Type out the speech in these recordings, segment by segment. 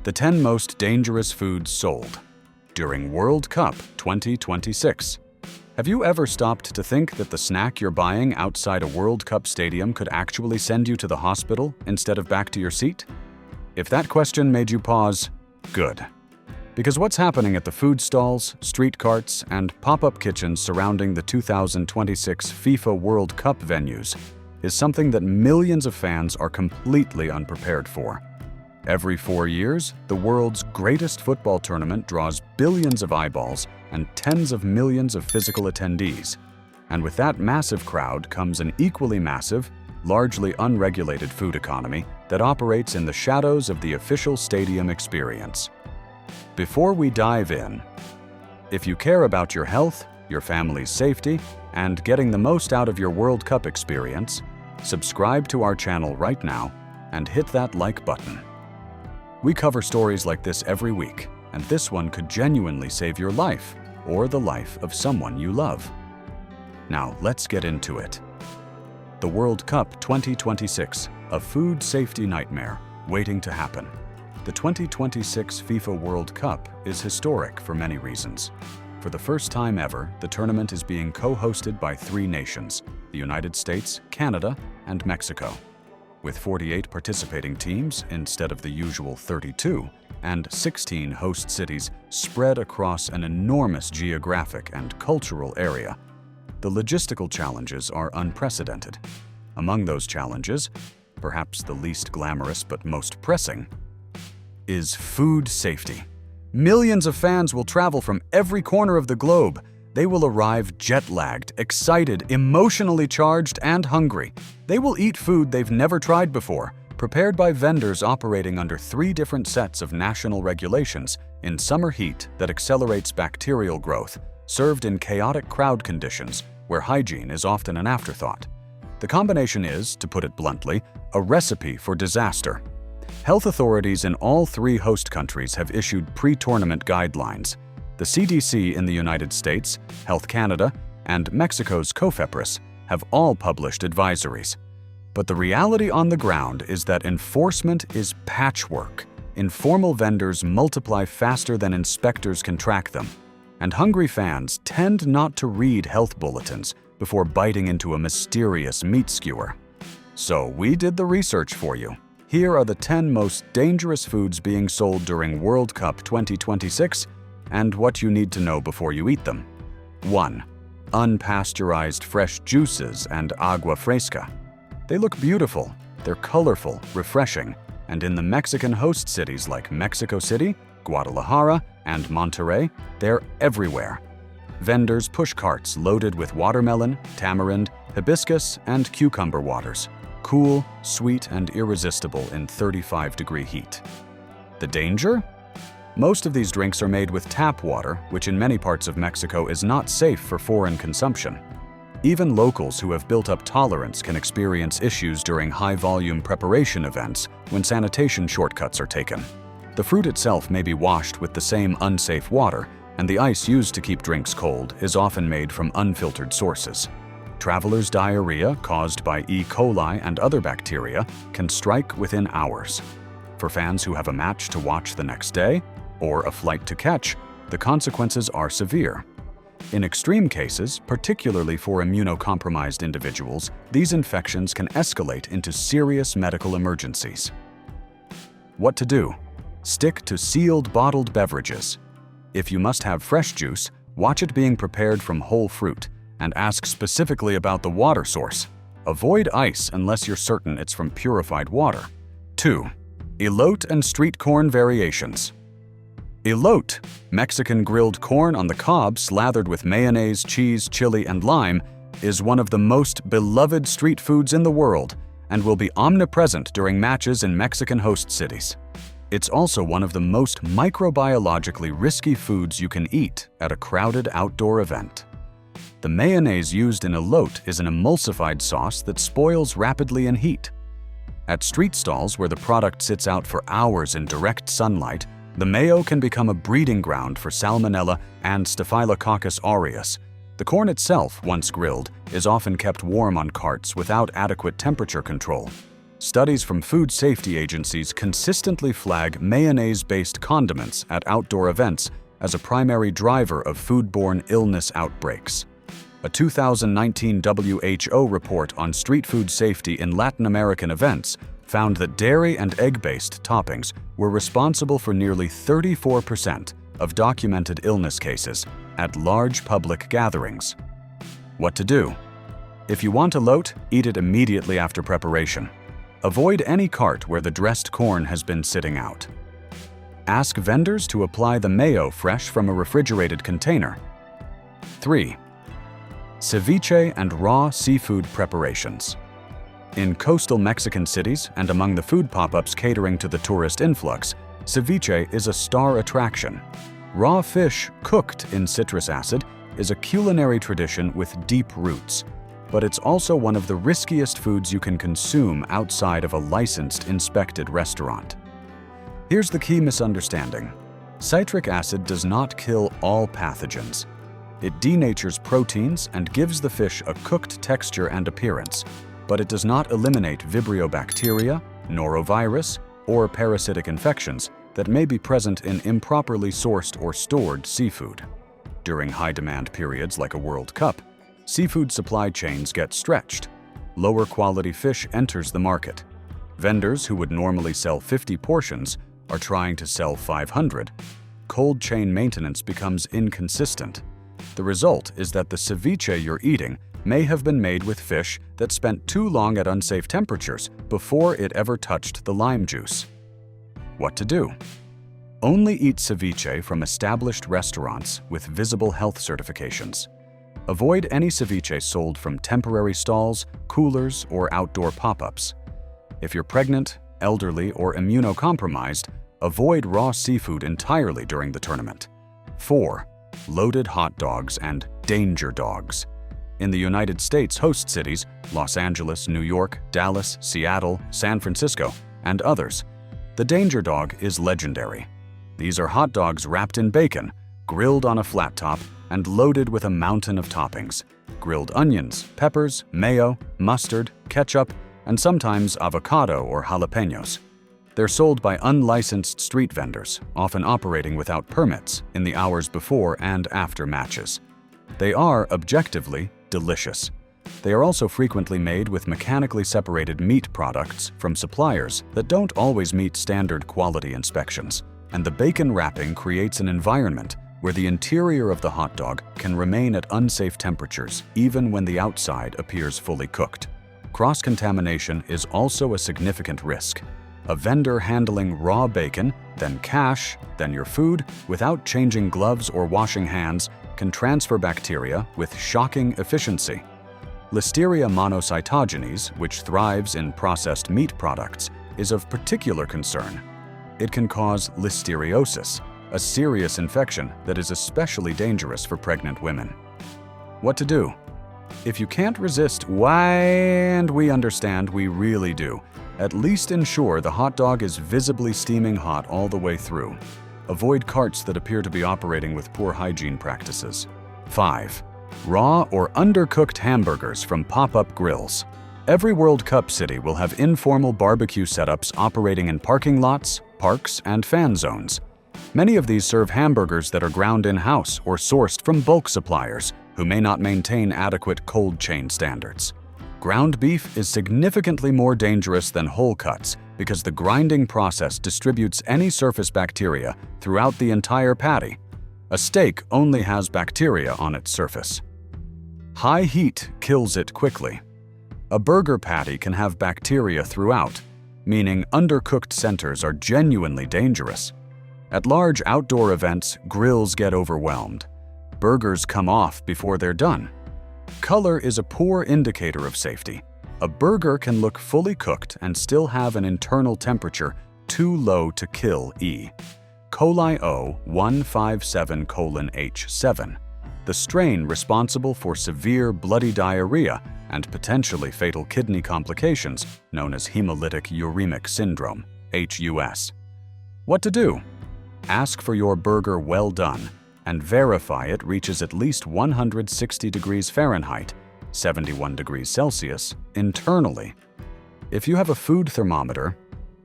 The 10 most dangerous foods sold during World Cup 2026. Have you ever stopped to think that the snack you're buying outside a World Cup stadium could actually send you to the hospital instead of back to your seat? If that question made you pause, good. Because what's happening at the food stalls, street carts, and pop-up kitchens surrounding the 2026 FIFA World Cup venues is something that millions of fans are completely unprepared for. Every 4 years, the world's greatest football tournament draws billions of eyeballs and tens of millions of physical attendees. And with that massive crowd comes an equally massive, largely unregulated food economy that operates in the shadows of the official stadium experience. Before we dive in, if you care about your health, your family's safety, and getting the most out of your World Cup experience, subscribe to our channel right now and hit that like button. We cover stories like this every week, and this one could genuinely save your life or the life of someone you love. Now, let's get into it. The World Cup 2026, a food safety nightmare waiting to happen. The 2026 FIFA World Cup is historic for many reasons. For the first time ever, the tournament is being co-hosted by 3 nations: the United States, Canada, and Mexico. With 48 participating teams instead of the usual 32, and 16 host cities spread across an enormous geographic and cultural area, the logistical challenges are unprecedented. Among those challenges, perhaps the least glamorous but most pressing, is food safety. Millions of fans will travel from every corner of the globe. They will arrive jet-lagged, excited, emotionally charged, and hungry. They will eat food they've never tried before, prepared by vendors operating under 3 different sets of national regulations in summer heat that accelerates bacterial growth, served in chaotic crowd conditions where hygiene is often an afterthought. The combination is, to put it bluntly, a recipe for disaster. Health authorities in all 3 host countries have issued pre-tournament guidelines. The CDC in the United States, Health Canada, and Mexico's COFEPRIS have all published advisories. But the reality on the ground is that enforcement is patchwork. Informal vendors multiply faster than inspectors can track them, and hungry fans tend not to read health bulletins before biting into a mysterious meat skewer. So we did the research for you. Here are the 10 most dangerous foods being sold during World Cup 2026 and what you need to know before you eat them. 1. Unpasteurized fresh juices and agua fresca. They look beautiful, they're colorful, refreshing, and in the Mexican host cities like Mexico City, Guadalajara, and Monterrey, they're everywhere. Vendors push carts loaded with watermelon, tamarind, hibiscus, and cucumber waters. Cool, sweet, and irresistible in 35-degree heat. The danger? Most of these drinks are made with tap water, which in many parts of Mexico is not safe for foreign consumption. Even locals who have built up tolerance can experience issues during high-volume preparation events when sanitation shortcuts are taken. The fruit itself may be washed with the same unsafe water, and the ice used to keep drinks cold is often made from unfiltered sources. Travelers' diarrhea caused by E. coli and other bacteria can strike within hours. For fans who have a match to watch the next day, or a flight to catch, the consequences are severe. In extreme cases, particularly for immunocompromised individuals, these infections can escalate into serious medical emergencies. What to do? Stick to sealed bottled beverages. If you must have fresh juice, watch it being prepared from whole fruit, and ask specifically about the water source. Avoid ice unless you're certain it's from purified water. 2. Elote and street corn variations. Elote, Mexican grilled corn on the cob slathered with mayonnaise, cheese, chili, and lime, is one of the most beloved street foods in the world and will be omnipresent during matches in Mexican host cities. It's also one of the most microbiologically risky foods you can eat at a crowded outdoor event. The mayonnaise used in elote is an emulsified sauce that spoils rapidly in heat. At street stalls where the product sits out for hours in direct sunlight, the mayo can become a breeding ground for Salmonella and Staphylococcus aureus. The corn itself, once grilled, is often kept warm on carts without adequate temperature control. Studies from food safety agencies consistently flag mayonnaise-based condiments at outdoor events as a primary driver of foodborne illness outbreaks. A 2019 WHO report on street food safety in Latin American events found that dairy and egg-based toppings were responsible for nearly 34% of documented illness cases at large public gatherings. What to do? If you want a lote, eat it immediately after preparation. Avoid any cart where the dressed corn has been sitting out. Ask vendors to apply the mayo fresh from a refrigerated container. 3. Ceviche and raw seafood preparations. In coastal Mexican cities and among the food pop-ups catering to the tourist influx, ceviche is a star attraction. Raw fish cooked in citrus acid is a culinary tradition with deep roots, but it's also one of the riskiest foods you can consume outside of a licensed, inspected restaurant. Here's the key misunderstanding. Citric acid does not kill all pathogens. It denatures proteins and gives the fish a cooked texture and appearance, but it does not eliminate Vibrio bacteria, norovirus, or parasitic infections that may be present in improperly sourced or stored seafood. During high-demand periods like a World Cup, seafood supply chains get stretched. Lower quality fish enters the market. Vendors who would normally sell 50 portions are trying to sell 500. Cold chain maintenance becomes inconsistent. The result is that the ceviche you're eating may have been made with fish that spent too long at unsafe temperatures before it ever touched the lime juice. What to do? Only eat ceviche from established restaurants with visible health certifications. Avoid any ceviche sold from temporary stalls, coolers, or outdoor pop-ups. If you're pregnant, elderly, or immunocompromised, avoid raw seafood entirely during the tournament. 4. Loaded hot dogs and danger dogs. In the United States host cities, Los Angeles, New York, Dallas, Seattle, San Francisco, and others, the danger dog is legendary. These are hot dogs wrapped in bacon, grilled on a flat top, and loaded with a mountain of toppings: grilled onions, peppers, mayo, mustard, ketchup, and sometimes avocado or jalapenos. They're sold by unlicensed street vendors, often operating without permits, in the hours before and after matches. They are, objectively, delicious. They are also frequently made with mechanically separated meat products from suppliers that don't always meet standard quality inspections, and the bacon wrapping creates an environment where the interior of the hot dog can remain at unsafe temperatures even when the outside appears fully cooked. Cross-contamination is also a significant risk. A vendor handling raw bacon, then cash, then your food, without changing gloves or washing hands, can transfer bacteria with shocking efficiency. Listeria monocytogenes, which thrives in processed meat products, is of particular concern. It can cause listeriosis, a serious infection that is especially dangerous for pregnant women. What to do? If you can't resist, and we understand we really do, at least ensure the hot dog is visibly steaming hot all the way through. Avoid carts that appear to be operating with poor hygiene practices. 5. Raw or undercooked hamburgers from pop-up grills. Every World Cup city will have informal barbecue setups operating in parking lots, parks, and fan zones. Many of these serve hamburgers that are ground in-house or sourced from bulk suppliers who may not maintain adequate cold chain standards. Ground beef is significantly more dangerous than whole cuts because the grinding process distributes any surface bacteria throughout the entire patty. A steak only has bacteria on its surface. High heat kills it quickly. A burger patty can have bacteria throughout, meaning undercooked centers are genuinely dangerous. At large outdoor events, grills get overwhelmed. Burgers come off before they're done. Color is a poor indicator of safety. A burger can look fully cooked and still have an internal temperature too low to kill E. coli O157:H7, the strain responsible for severe bloody diarrhea and potentially fatal kidney complications known as hemolytic uremic syndrome, HUS. What to do? Ask for your burger well done and verify it reaches at least 160 degrees Fahrenheit, 71 degrees Celsius, internally. If you have a food thermometer,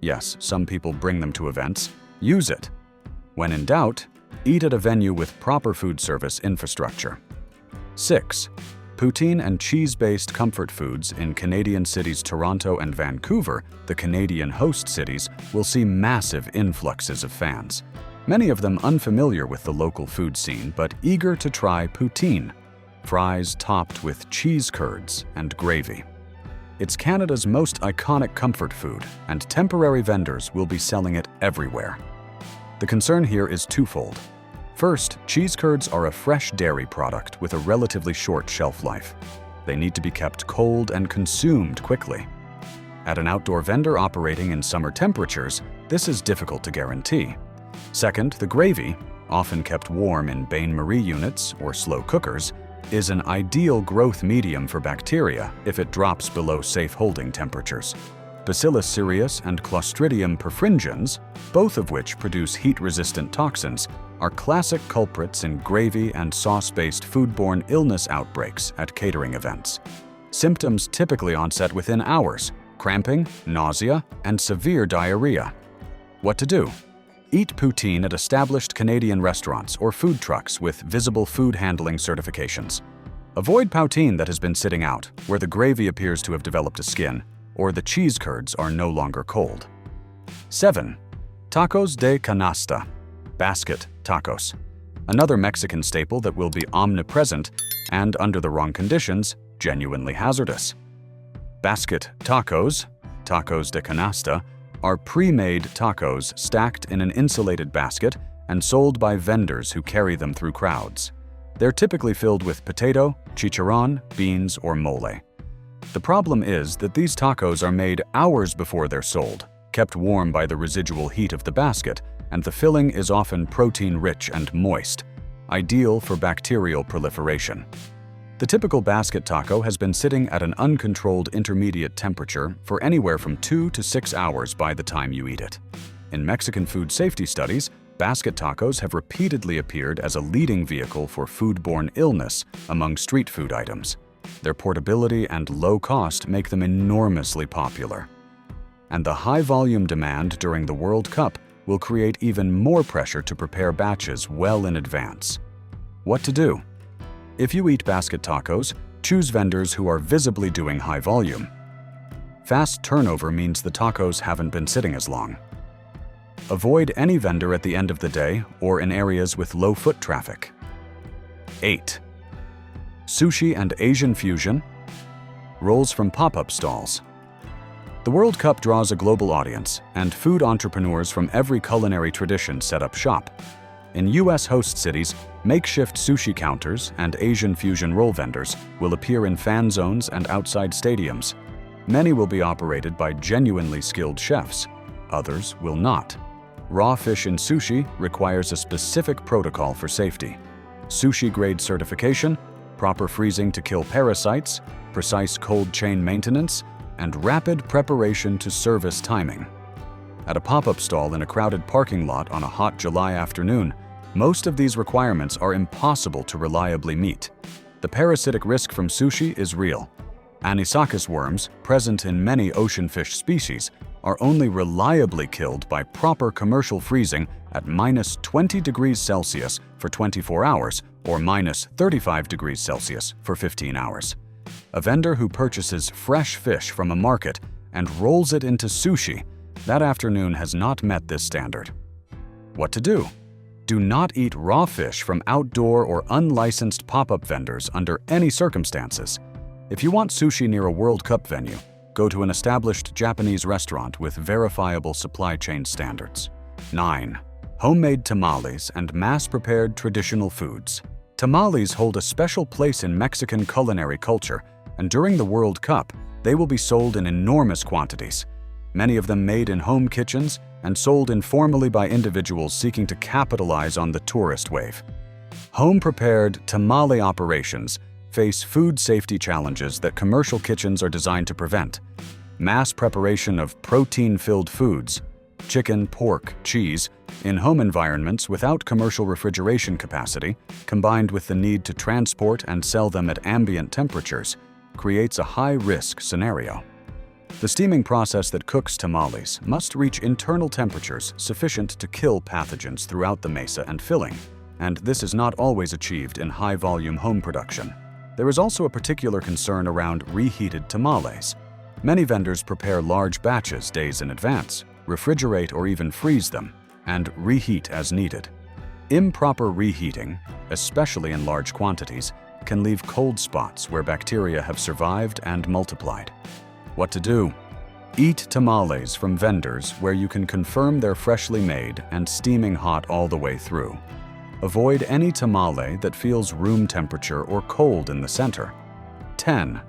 yes, some people bring them to events, use it. When in doubt, eat at a venue with proper food service infrastructure. 6. Poutine and cheese-based comfort foods in Canadian cities Toronto and Vancouver, the Canadian host cities, will see massive influxes of fans. Many of them unfamiliar with the local food scene but eager to try poutine, fries topped with cheese curds and gravy. It's Canada's most iconic comfort food, and temporary vendors will be selling it everywhere. The concern here is twofold. First, cheese curds are a fresh dairy product with a relatively short shelf life. They need to be kept cold and consumed quickly. At an outdoor vendor operating in summer temperatures, this is difficult to guarantee. Second, the gravy, often kept warm in bain-marie units or slow cookers, is an ideal growth medium for bacteria if it drops below safe holding temperatures. Bacillus cereus and Clostridium perfringens, both of which produce heat-resistant toxins, are classic culprits in gravy and sauce-based foodborne illness outbreaks at catering events. Symptoms typically onset within hours: cramping, nausea, and severe diarrhea. What to do? Eat poutine at established Canadian restaurants or food trucks with visible food handling certifications. Avoid poutine that has been sitting out, where the gravy appears to have developed a skin, or the cheese curds are no longer cold. 7. Tacos de canasta, basket tacos. Another Mexican staple that will be omnipresent and, under the wrong conditions, genuinely hazardous. Basket tacos, tacos de canasta, are pre-made tacos stacked in an insulated basket and sold by vendors who carry them through crowds. They're typically filled with potato, chicharrón, beans, or mole. The problem is that these tacos are made hours before they're sold, kept warm by the residual heat of the basket, and the filling is often protein-rich and moist, ideal for bacterial proliferation. The typical basket taco has been sitting at an uncontrolled intermediate temperature for anywhere from 2 to 6 hours by the time you eat it. In Mexican food safety studies, basket tacos have repeatedly appeared as a leading vehicle for foodborne illness among street food items. Their portability and low cost make them enormously popular. And the high-volume demand during the World Cup will create even more pressure to prepare batches well in advance. What to do? If you eat basket tacos, choose vendors who are visibly doing high volume. Fast turnover means the tacos haven't been sitting as long. Avoid any vendor at the end of the day or in areas with low foot traffic. 8. Sushi and Asian fusion, rolls from pop-up stalls. The World Cup draws a global audience, and food entrepreneurs from every culinary tradition set up shop. In U.S. host cities, makeshift sushi counters and Asian fusion roll vendors will appear in fan zones and outside stadiums. Many will be operated by genuinely skilled chefs. Others will not. Raw fish in sushi requires a specific protocol for safety. Sushi-grade certification, proper freezing to kill parasites, precise cold chain maintenance, and rapid preparation to service timing. At a pop-up stall in a crowded parking lot on a hot July afternoon, most of these requirements are impossible to reliably meet. The parasitic risk from sushi is real. Anisakis worms, present in many ocean fish species, are only reliably killed by proper commercial freezing at -20 degrees Celsius for 24 hours or -35 degrees Celsius for 15 hours. A vendor who purchases fresh fish from a market and rolls it into sushi that afternoon has not met this standard. What to do? Do not eat raw fish from outdoor or unlicensed pop-up vendors under any circumstances. If you want sushi near a World Cup venue, go to an established Japanese restaurant with verifiable supply chain standards. 9. Homemade tamales and mass-prepared traditional foods. Tamales hold a special place in Mexican culinary culture, and during the World Cup, they will be sold in enormous quantities. Many of them made in home kitchens and sold informally by individuals seeking to capitalize on the tourist wave. Home-prepared tamale operations face food safety challenges that commercial kitchens are designed to prevent. Mass preparation of protein-filled foods, chicken, pork, cheese, in home environments without commercial refrigeration capacity, combined with the need to transport and sell them at ambient temperatures, creates a high-risk scenario. The steaming process that cooks tamales must reach internal temperatures sufficient to kill pathogens throughout the mesa and filling, and this is not always achieved in high-volume home production. There is also a particular concern around reheated tamales. Many vendors prepare large batches days in advance, refrigerate or even freeze them, and reheat as needed. Improper reheating, especially in large quantities, can leave cold spots where bacteria have survived and multiplied. What to do? Eat tamales from vendors where you can confirm they're freshly made and steaming hot all the way through. Avoid any tamale that feels room temperature or cold in the center. 10.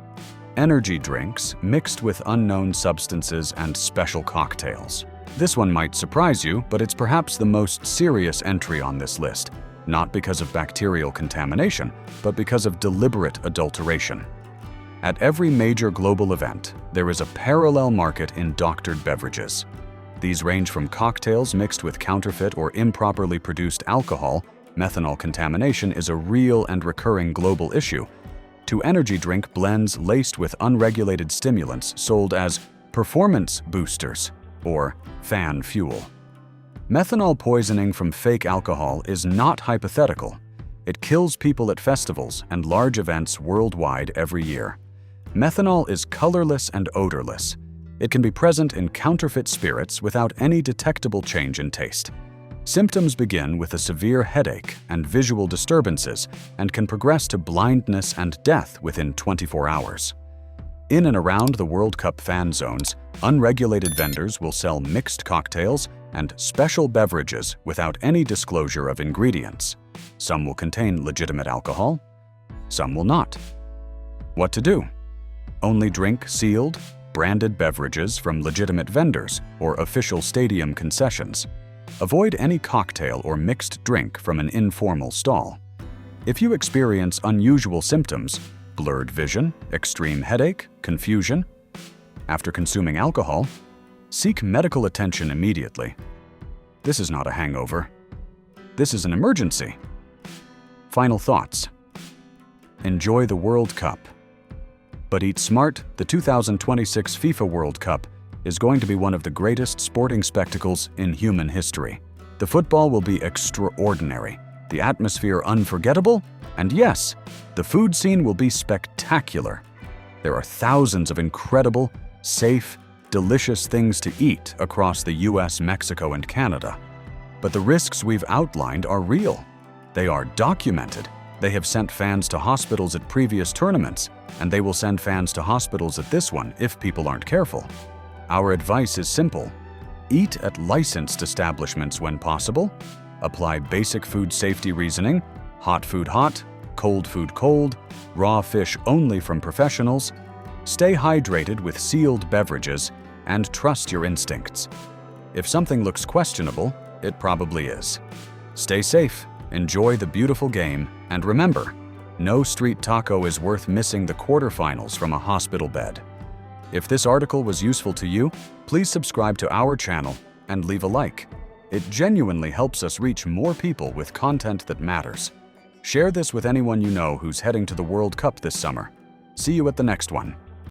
Energy drinks mixed with unknown substances and special cocktails. This one might surprise you, but it's perhaps the most serious entry on this list, not because of bacterial contamination, but because of deliberate adulteration. At every major global event, there is a parallel market in doctored beverages. These range from cocktails mixed with counterfeit or improperly produced alcohol — methanol contamination is a real and recurring global issue — to energy drink blends laced with unregulated stimulants sold as performance boosters or fan fuel. Methanol poisoning from fake alcohol is not hypothetical. It kills people at festivals and large events worldwide every year. Methanol is colorless and odorless. It can be present in counterfeit spirits without any detectable change in taste. Symptoms begin with a severe headache and visual disturbances and can progress to blindness and death within 24 hours. In and around the World Cup fan zones, unregulated vendors will sell mixed cocktails and special beverages without any disclosure of ingredients. Some will contain legitimate alcohol, some will not. What to do? Only drink sealed, branded beverages from legitimate vendors or official stadium concessions. Avoid any cocktail or mixed drink from an informal stall. If you experience unusual symptoms, blurred vision, extreme headache, confusion, after consuming alcohol, seek medical attention immediately. This is not a hangover. This is an emergency. Final thoughts. Enjoy the World Cup. But eat smart. The 2026 FIFA World Cup is going to be one of the greatest sporting spectacles in human history. The football will be extraordinary, the atmosphere unforgettable, and yes, the food scene will be spectacular. There are thousands of incredible, safe, delicious things to eat across the US, Mexico, and Canada. But the risks we've outlined are real. They are documented. They have sent fans to hospitals at previous tournaments, and they will send fans to hospitals at this one if people aren't careful. Our advice is simple. Eat at licensed establishments when possible. Apply basic food safety reasoning: hot food hot, cold food cold, raw fish only from professionals. Stay hydrated with sealed beverages, and trust your instincts. If something looks questionable, it probably is. Stay safe, enjoy the beautiful game, and remember, no street taco is worth missing the quarterfinals from a hospital bed. If this article was useful to you, please subscribe to our channel and leave a like. It genuinely helps us reach more people with content that matters. Share this with anyone you know who's heading to the World Cup this summer. See you at the next one.